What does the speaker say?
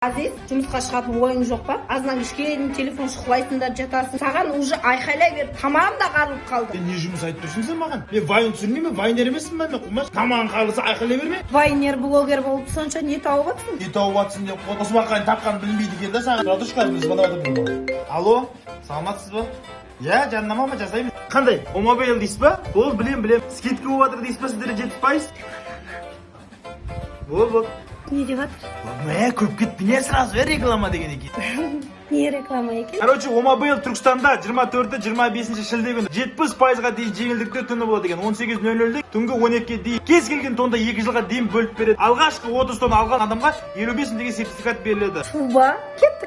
Азиз, жұмысқа шығатын ойың жоқ па? Азынан кішкене телефон шұқылайсыңдар, жатасың. Саған уже айқайлай беріп, тамағым да қарылып қалды. Не жұмыс айтып тұрсың сен маған? Мен вайн түсірмеймін, вайнер емеспін ба? Мен қумаш. Тамағың қарылса айқайлай берме. Вайнер блогер болып сонша не тауып жатсың? Не тауып жатсың деп осы уақытқа тапқанын білмейді екен да саған. Радушка, біз звондап отырмын. Алло, саламатсыз ба? Я, жарнама ма жасаймын? Қандай? Омобейл дейсіз ба? Бол, білем. Скидка болып жатыр дейсіз ба сіздерде 70%? Бол. Не деп жатыр? Мә, көп кеттің я сразу реклама деген екен. Не реклама екен? Короче, Омобейл Түркістанда 24-25 шілде күні 70%-ға дейін жеңілдікте түні болады екен. 18:00-де түнгі 12-ге дейін. Кез келген тонда 2 жылға дейін бөліп береді. Алғашқы 30 тонна алған адамға 55 мың деген сертификат беріледі. Туба, кетті